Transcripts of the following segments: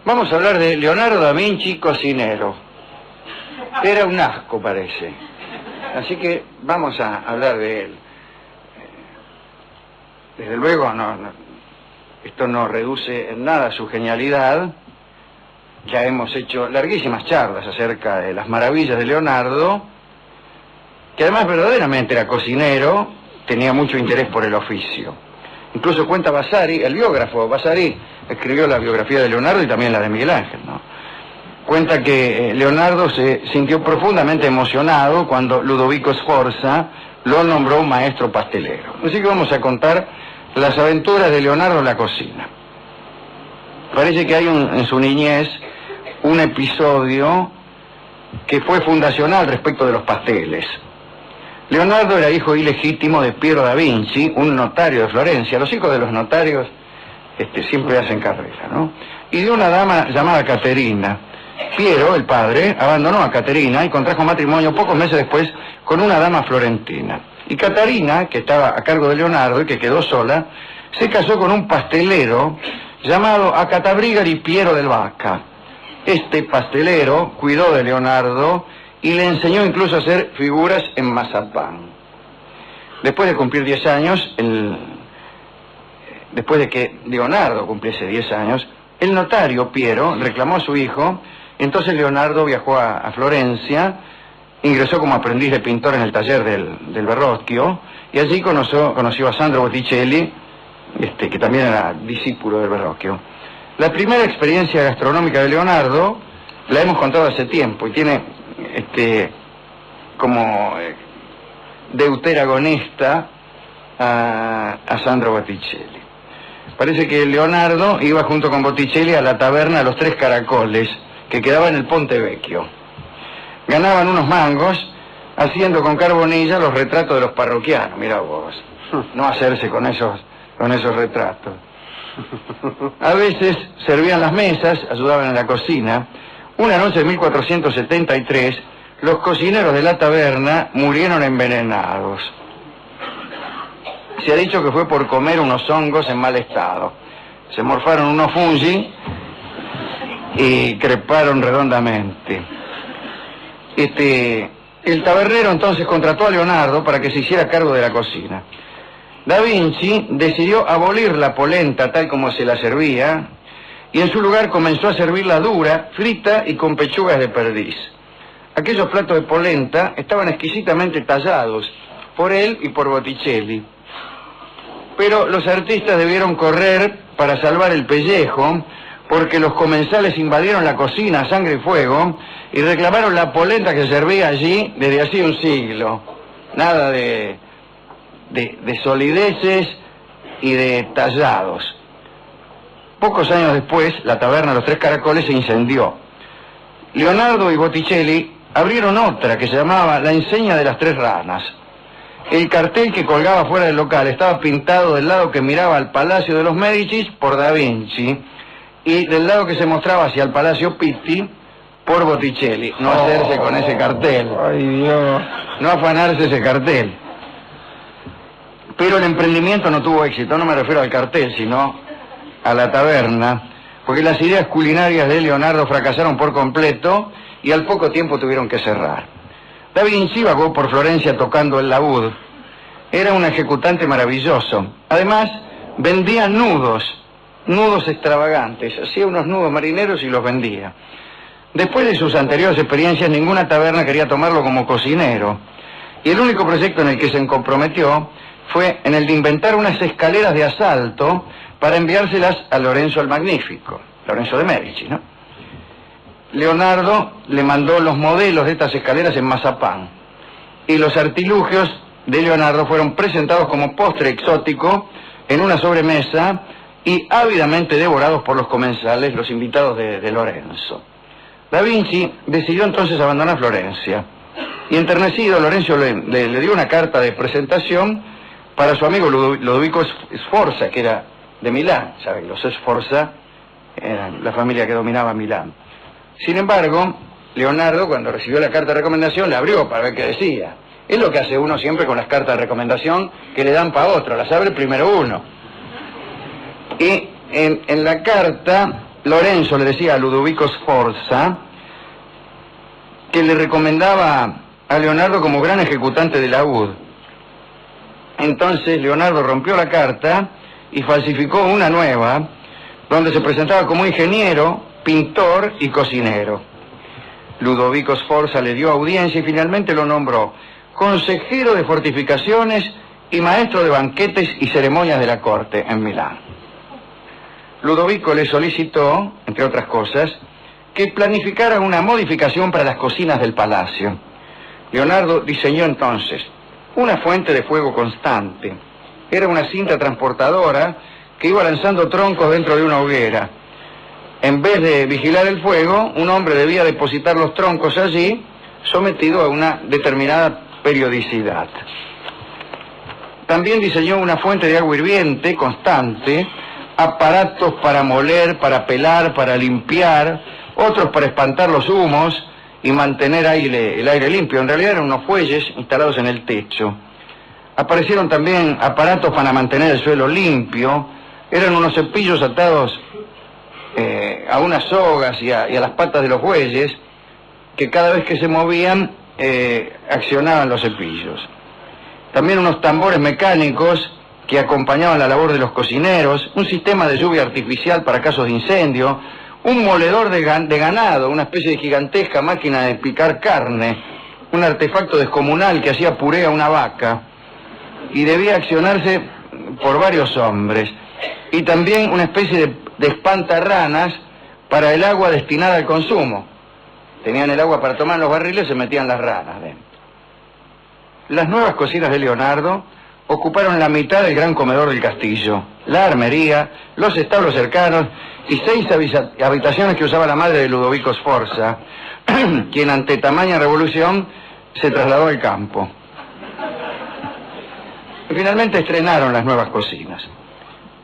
Vamos a hablar de Leonardo da Vinci, cocinero. Era un asco, parece. Así que vamos a hablar de él. Desde luego, esto no reduce en nada su genialidad. Ya hemos hecho larguísimas charlas acerca de las maravillas de Leonardo, que además verdaderamente era cocinero, tenía mucho interés por el oficio. Incluso cuenta Vasari, el biógrafo Vasari, escribió la biografía de Leonardo y también la de Miguel Ángel, ¿no? Cuenta que Leonardo se sintió profundamente emocionado cuando Ludovico Sforza lo nombró maestro pastelero. Así que vamos a contar las aventuras de Leonardo en la cocina. Parece que hay en su niñez un episodio que fue fundacional respecto de los pasteles. Leonardo era hijo ilegítimo de Piero da Vinci, un notario de Florencia. Los hijos de los notarios siempre hacen carrera, ¿no? Y de una dama llamada Caterina. Piero, el padre, abandonó a Caterina y contrajo matrimonio pocos meses después con una dama florentina. Y Caterina, que estaba a cargo de Leonardo y que quedó sola, se casó con un pastelero llamado Acatabrigari Piero del Vaca. Este pastelero cuidó de Leonardo y le enseñó incluso a hacer figuras en mazapán. Después de cumplir 10 años, después de que Leonardo cumpliese 10 años, el notario Piero reclamó a su hijo. Entonces Leonardo viajó a Florencia, ingresó como aprendiz de pintor en el taller del Verrocchio, y allí conoció a Sandro Botticelli, que también era discípulo del Verrocchio. La primera experiencia gastronómica de Leonardo la hemos contado hace tiempo y tiene como deuteragonista a Sandro Botticelli. Parece que Leonardo iba junto con Botticelli a la taberna Los Tres Caracoles, que quedaba en el Ponte Vecchio. Ganaban unos mangos haciendo con carbonilla los retratos de los parroquianos. Mirá vos, no hacerse con esos retratos. A veces servían las mesas, ayudaban en la cocina. Una noche de 1473, los cocineros de la taberna murieron envenenados. Se ha dicho que fue por comer unos hongos en mal estado. Se morfaron unos fungi y creparon redondamente. El tabernero entonces contrató a Leonardo para que se hiciera cargo de la cocina. Da Vinci decidió abolir la polenta tal como se la servía y en su lugar comenzó a servirla dura, frita y con pechugas de perdiz. Aquellos platos de polenta estaban exquisitamente tallados por él y por Botticelli. Pero los artistas debieron correr para salvar el pellejo, porque los comensales invadieron la cocina a sangre y fuego y reclamaron la polenta que servía allí desde hacía un siglo. Nada de solideces y de tallados. Pocos años después, la taberna Los Tres Caracoles se incendió. Leonardo y Botticelli abrieron otra que se llamaba La Enseña de las Tres Ranas. El cartel que colgaba fuera del local estaba pintado del lado que miraba al Palacio de los Médicis por Da Vinci y del lado que se mostraba hacia el Palacio Pitti por Botticelli. No hacerse con ese cartel. Ay, Dios. No afanarse ese cartel. Pero el emprendimiento no tuvo éxito. No me refiero al cartel, sino a la taberna, porque las ideas culinarias de Leonardo fracasaron por completo y al poco tiempo tuvieron que cerrar. Da Vinci vagó por Florencia tocando el laúd. Era un ejecutante maravilloso. Además, vendía nudos extravagantes. Hacía unos nudos marineros y los vendía. Después de sus anteriores experiencias, ninguna taberna quería tomarlo como cocinero. Y el único proyecto en el que se comprometió fue en el de inventar unas escaleras de asalto para enviárselas a Lorenzo el Magnífico, Lorenzo de Medici, ¿no? Leonardo le mandó los modelos de estas escaleras en mazapán y los artilugios de Leonardo fueron presentados como postre exótico en una sobremesa y ávidamente devorados por los comensales, los invitados de Lorenzo. Da Vinci decidió entonces abandonar Florencia y enternecido Lorenzo le dio una carta de presentación para su amigo Ludovico Sforza, que era de Milán. ¿Saben? Los Sforza eran la familia que dominaba Milán. Sin embargo, Leonardo, cuando recibió la carta de recomendación, la abrió para ver qué decía. Es lo que hace uno siempre con las cartas de recomendación que le dan para otro, las abre primero uno. Y en la carta Lorenzo le decía a Ludovico Sforza que le recomendaba a Leonardo como gran ejecutante de laúd. Entonces Leonardo rompió la carta y falsificó una nueva, donde se presentaba como ingeniero, pintor y cocinero. Ludovico Sforza le dio audiencia y finalmente lo nombró consejero de fortificaciones y maestro de banquetes y ceremonias de la corte en Milán. Ludovico le solicitó, entre otras cosas, que planificara una modificación para las cocinas del palacio. Leonardo diseñó entonces una fuente de fuego constante. Era una cinta transportadora que iba lanzando troncos dentro de una hoguera. En vez de vigilar el fuego, un hombre debía depositar los troncos allí, sometido a una determinada periodicidad. También diseñó una fuente de agua hirviente constante, aparatos para moler, para pelar, para limpiar, otros para espantar los humos y mantener el aire limpio. En realidad eran unos fuelles instalados en el techo. Aparecieron también aparatos para mantener el suelo limpio. Eran unos cepillos atados a unas sogas y a las patas de los bueyes, que cada vez que se movían accionaban los cepillos. También unos tambores mecánicos que acompañaban la labor de los cocineros, un sistema de lluvia artificial para casos de incendio, un moledor de ganado, una especie de gigantesca máquina de picar carne, un artefacto descomunal que hacía puré a una vaca y debía accionarse por varios hombres, y también una especie de espantarranas para el agua destinada al consumo. Tenían el agua para tomar en los barriles y se metían las ranas dentro. Las nuevas cocinas de Leonardo ocuparon la mitad del gran comedor del castillo, la armería, los establos cercanos y 6 habitaciones que usaba la madre de Ludovico Sforza, quien ante tamaña revolución se trasladó al campo. Y finalmente estrenaron las nuevas cocinas.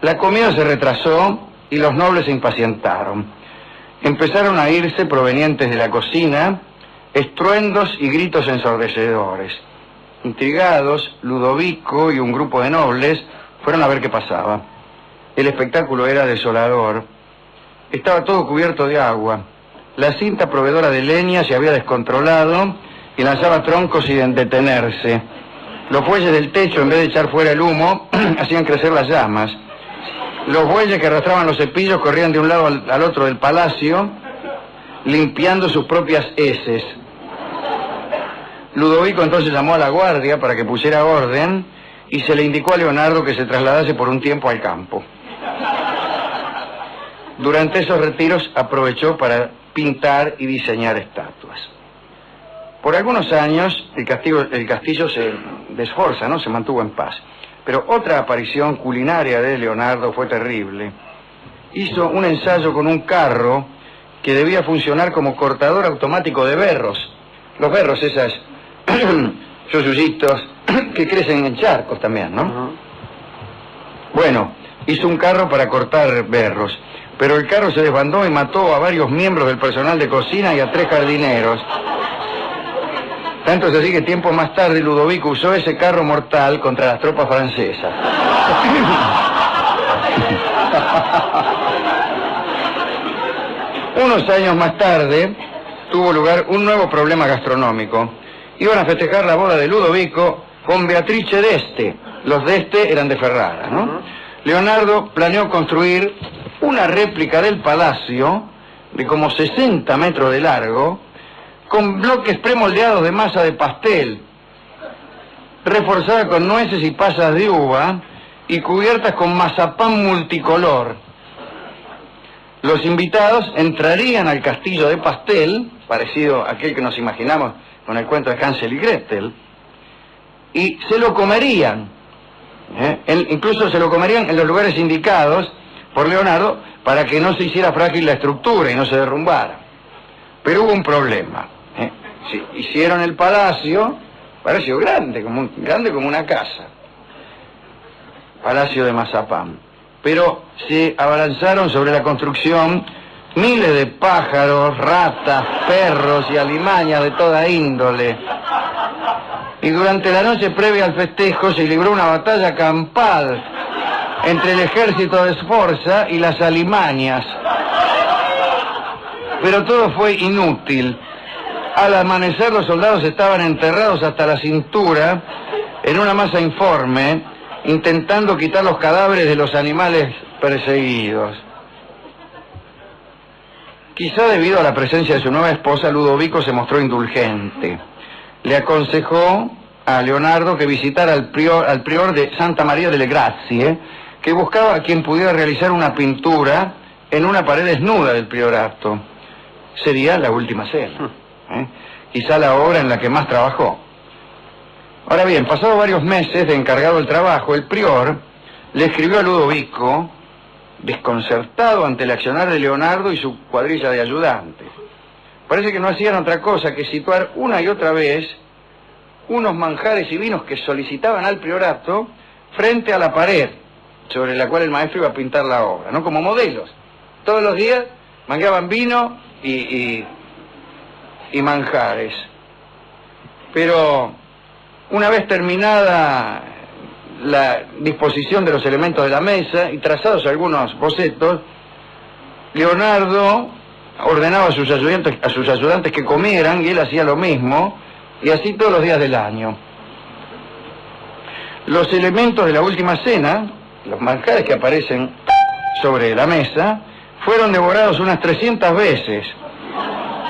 La comida se retrasó y los nobles se impacientaron. Empezaron a irse provenientes de la cocina estruendos y gritos ensordecedores. Intrigados, Ludovico y un grupo de nobles fueron a ver qué pasaba. El espectáculo era desolador. Estaba todo cubierto de agua. La cinta proveedora de leña se había descontrolado y lanzaba troncos sin detenerse. Los bueyes del techo, en vez de echar fuera el humo, hacían crecer las llamas. Los bueyes que arrastraban los cepillos corrían de un lado al otro del palacio, limpiando sus propias heces. Ludovico entonces llamó a la guardia para que pusiera orden y se le indicó a Leonardo que se trasladase por un tiempo al campo. Durante esos retiros aprovechó para pintar y diseñar estatuas. Por algunos años el castillo de Sforza, ¿no?, se mantuvo en paz. Pero otra aparición culinaria de Leonardo fue terrible. Hizo un ensayo con un carro que debía funcionar como cortador automático de berros. Los berros, esas yoyuyitos que crecen en charcos también, ¿no? Bueno, hizo un carro para cortar berros, pero el carro se desbandó y mató a varios miembros del personal de cocina y a 3 jardineros. Tanto es así que tiempo más tarde Ludovico usó ese carro mortal contra las tropas francesas. Unos años más tarde tuvo lugar un nuevo problema gastronómico. Iban a festejar la boda de Ludovico con Beatrice d'Este. Los d'Este eran de Ferrara, ¿no? Leonardo planeó construir una réplica del palacio de como 60 metros de largo, con bloques premoldeados de masa de pastel, reforzada con nueces y pasas de uva y cubiertas con mazapán multicolor. Los invitados entrarían al castillo de pastel, parecido a aquel que nos imaginamos con el cuento de Hansel y Gretel, y se lo comerían. Incluso se lo comerían en los lugares indicados por Leonardo para que no se hiciera frágil la estructura y no se derrumbara. Pero hubo un problema. Sí, hicieron el palacio grande como una casa, palacio de mazapán, pero se abalanzaron sobre la construcción miles de pájaros, ratas, perros y alimañas de toda índole. Y durante la noche previa al festejo se libró una batalla campal entre el ejército de Sforza y las alimañas. Pero todo fue inútil. Al amanecer los soldados estaban enterrados hasta la cintura en una masa informe, intentando quitar los cadáveres de los animales perseguidos. Quizá debido a la presencia de su nueva esposa, Ludovico se mostró indulgente. Le aconsejó a Leonardo que visitara al prior de Santa María delle Grazie, que buscaba a quien pudiera realizar una pintura en una pared desnuda del priorato. Sería La Última Cena, quizá la obra en la que más trabajó. Ahora bien, pasados varios meses de encargado del trabajo, el prior le escribió a Ludovico, desconcertado ante el accionar de Leonardo y su cuadrilla de ayudantes. Parece que no hacían otra cosa que situar una y otra vez unos manjares y vinos que solicitaban al priorato frente a la pared sobre la cual el maestro iba a pintar la obra, ¿no? Como modelos. Todos los días mangaban vino y manjares. Pero una vez terminada la disposición de los elementos de la mesa y trazados algunos bocetos, Leonardo ordenaba a sus ayudantes que comieran y él hacía lo mismo, y así todos los días del año. Los elementos de La Última Cena, los manjares que aparecen sobre la mesa, fueron devorados unas 300 veces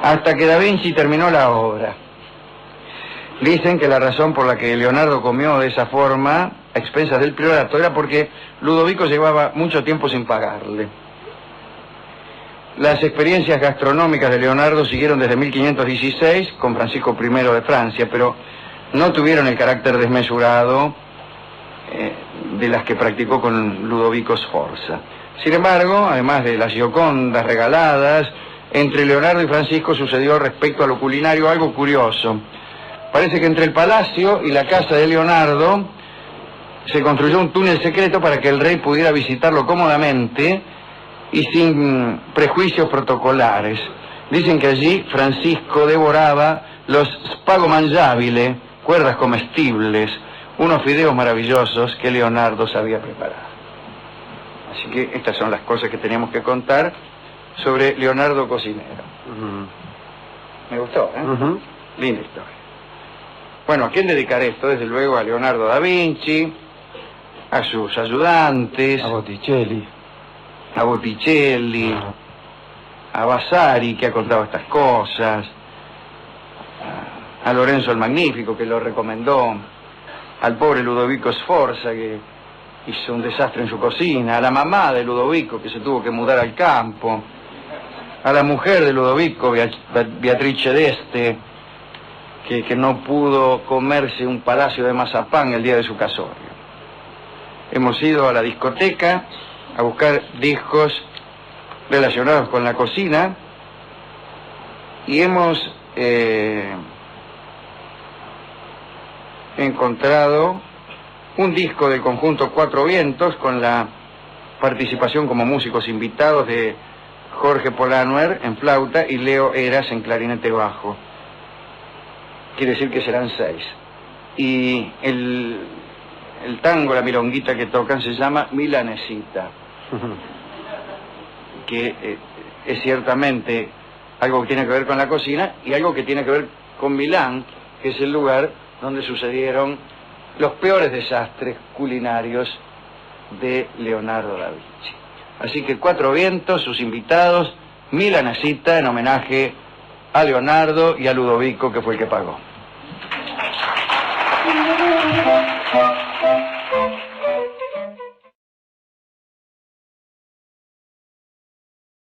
hasta que Da Vinci terminó la obra. Dicen que la razón por la que Leonardo comió de esa forma, a expensas del priorato, era porque Ludovico llevaba mucho tiempo sin pagarle. Las experiencias gastronómicas de Leonardo siguieron desde 1516 con Francisco I de Francia, pero no tuvieron el carácter desmesurado de las que practicó con Ludovico Sforza. Sin embargo, además de las giocondas regaladas, entre Leonardo y Francisco sucedió respecto a lo culinario algo curioso. Parece que entre el palacio y la casa de Leonardo se construyó un túnel secreto para que el rey pudiera visitarlo cómodamente y sin prejuicios protocolares. Dicen que allí Francisco devoraba los spago mangiabile, cuerdas comestibles, unos fideos maravillosos que Leonardo sabía preparar. Así que estas son las cosas que teníamos que contar sobre Leonardo cocinero. Me gustó, ¿eh? Linda historia. Bueno, ¿a quién dedicar esto? Desde luego a Leonardo da Vinci, a sus ayudantes, A Botticelli. A Vasari, que ha contado estas cosas, a Lorenzo el Magnífico, que lo recomendó, al pobre Ludovico Sforza, que hizo un desastre en su cocina, a la mamá de Ludovico, que se tuvo que mudar al campo, a la mujer de Ludovico, Beatrice d'Este, que no pudo comerse un palacio de mazapán el día de su casorio. Hemos ido a la discoteca a buscar discos relacionados con la cocina y hemos encontrado un disco del conjunto Cuatro Vientos con la participación como músicos invitados de Jorge Polanuer en flauta y Leo Eras en clarinete bajo. Quiere decir que serán 6. Y el tango, la milonguita que tocan se llama Milanesita, que es ciertamente algo que tiene que ver con la cocina y algo que tiene que ver con Milán, que es el lugar donde sucedieron los peores desastres culinarios de Leonardo da Vinci. Así que Cuatro Vientos, sus invitados, Milanesita, en homenaje a Leonardo y a Ludovico, que fue el que pagó.